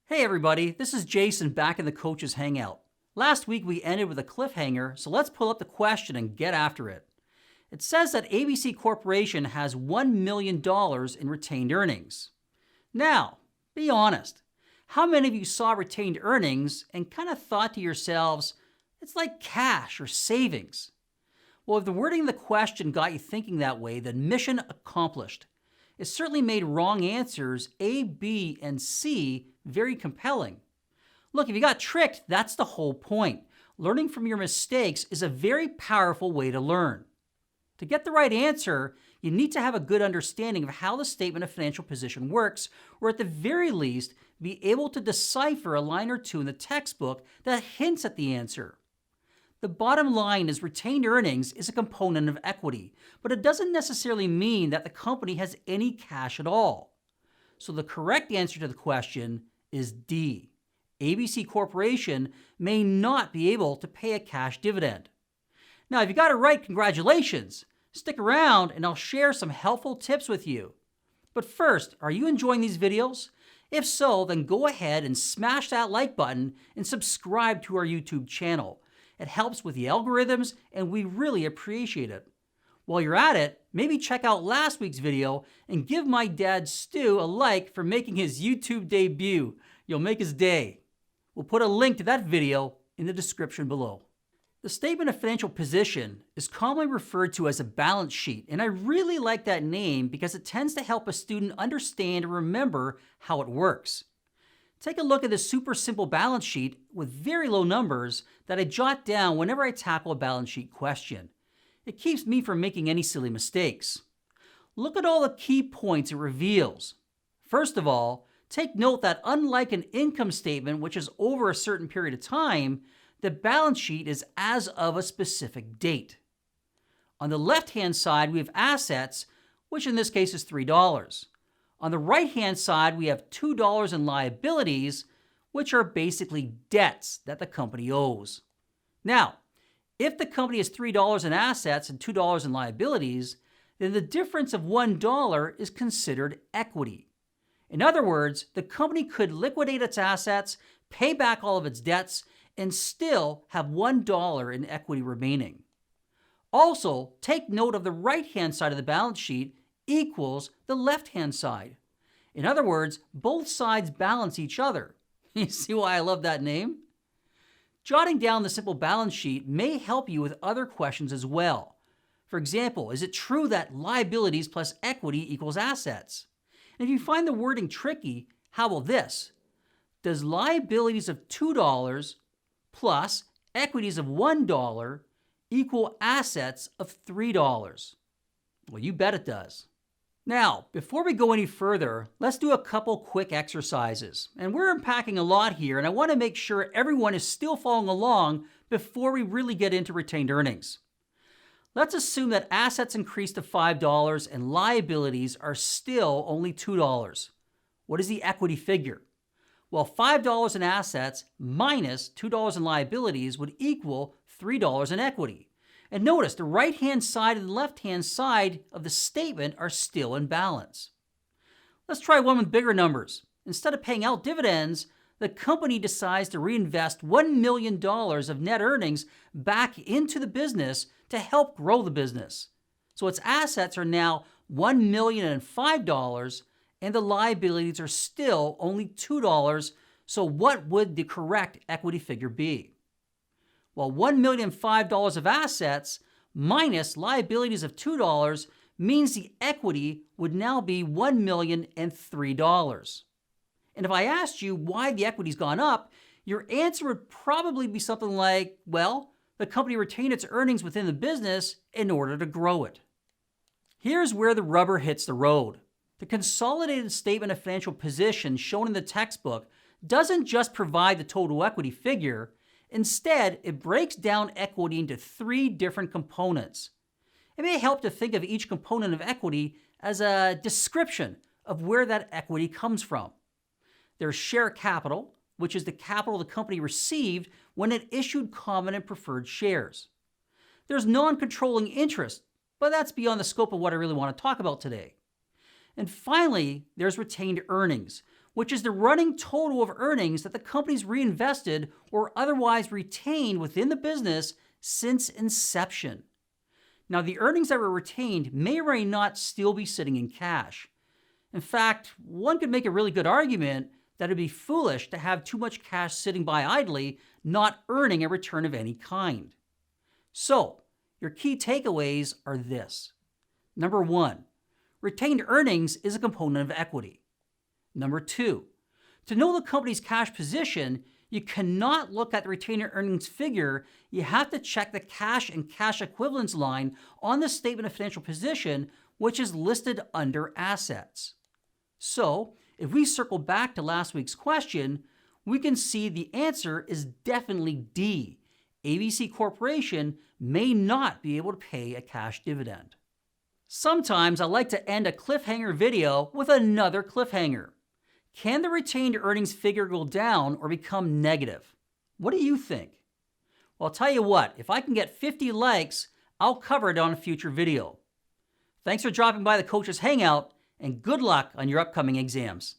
Hey everybody, this is Jason back in the Coaches Hangout. Last week we ended with a cliffhanger, so let's pull up the question and get after it. It says that ABC Corporation has $1 million in retained earnings. Now, be honest. How many of you saw retained earnings and kind of thought to yourselves, it's like cash or savings? Well, if the wording of the question got you thinking that way, then mission accomplished. It certainly made wrong answers A, B, and C very compelling. Look, if you got tricked, that's the whole point. Learning from your mistakes is a very powerful way to learn. To get the right answer, you need to have a good understanding of how the statement of financial position works, or at the very least, be able to decipher a line or two in the textbook that hints at the answer. The bottom line is retained earnings is a component of equity, but it doesn't necessarily mean that the company has any cash at all. So the correct answer to the question is D. ABC Corporation may not be able to pay a cash dividend. Now, if you got it right, congratulations. Stick around and I'll share some helpful tips with you. But first, are you enjoying these videos? If so, then go ahead and smash that like button and subscribe to our YouTube channel. It helps with the algorithms and we really appreciate it. While you're at it, maybe check out last week's video and give my dad Stu a like for making his YouTube debut. You'll make his day. We'll put a link to that video in the description below. The statement of financial position is commonly referred to as a balance sheet, and I really like that name because it tends to help a student understand and remember how it works. Take a look at this super simple balance sheet with very low numbers that I jot down whenever I tackle a balance sheet question. It keeps me from making any silly mistakes. Look at all the key points it reveals. First of all, take note that unlike an income statement, which is over a certain period of time, the balance sheet is as of a specific date. On the left-hand side, we have assets, which in this case is $3. On the right-hand side, we have $2 in liabilities, which are basically debts that the company owes. Now, if the company has $3 in assets and $2 in liabilities, then the difference of $1 is considered equity. In other words, the company could liquidate its assets, pay back all of its debts, and still have $1 in equity remaining. Also, take note of the right-hand side of the balance sheet equals the left-hand side. In other words, both sides balance each other. You see why I love that name? Jotting down the simple balance sheet may help you with other questions as well. For example, is it true that liabilities plus equity equals assets? And if you find the wording tricky, how about this? Does liabilities of $2 plus equities of $1 equal assets of $3? Well, you bet it does. Now, before we go any further, let's do a couple quick exercises. And we're unpacking a lot here, and I want to make sure everyone is still following along before we really get into retained earnings. Let's assume that assets increase to $5 and liabilities are still only $2. What is the equity figure? Well, $5 in assets minus $2 in liabilities would equal $3 in equity. And notice the right-hand side and the left-hand side of the statement are still in balance. Let's try one with bigger numbers. Instead of paying out dividends, the company decides to reinvest $1 million of net earnings back into the business to help grow the business. So its assets are now $1,005 and the liabilities are still only $2. So what would the correct equity figure be? Well, $1,005 of assets minus liabilities of $2 means the equity would now be $1,003. And if I asked you why the equity's gone up, your answer would probably be something like, well, the company retained its earnings within the business in order to grow it. Here's where the rubber hits the road. The consolidated statement of financial position shown in the textbook doesn't just provide the total equity figure. Instead, it breaks down equity into 3 different components. It may help to think of each component of equity as a description of where that equity comes from. There's share capital, which is the capital the company received when it issued common and preferred shares. There's non-controlling interest, but that's beyond the scope of what I really want to talk about today. And finally, there's retained earnings, which is the running total of earnings that the company's reinvested or otherwise retained within the business since inception. Now, the earnings that were retained may or may not still be sitting in cash. In fact, one could make a really good argument that it'd be foolish to have too much cash sitting by idly, not earning a return of any kind. So, your key takeaways are this. Number 1, retained earnings is a component of equity. Number 2, to know the company's cash position, you cannot look at the retained earnings figure. You have to check the cash and cash equivalents line on the statement of financial position, which is listed under assets. So, if we circle back to last week's question, we can see the answer is definitely D. ABC Corporation may not be able to pay a cash dividend. Sometimes I like to end a cliffhanger video with another cliffhanger. Can the retained earnings figure go down or become negative? What do you think? Well, I'll tell you what, if I can get 50 likes, I'll cover it on a future video. Thanks for dropping by the Coach's Hangout, and good luck on your upcoming exams.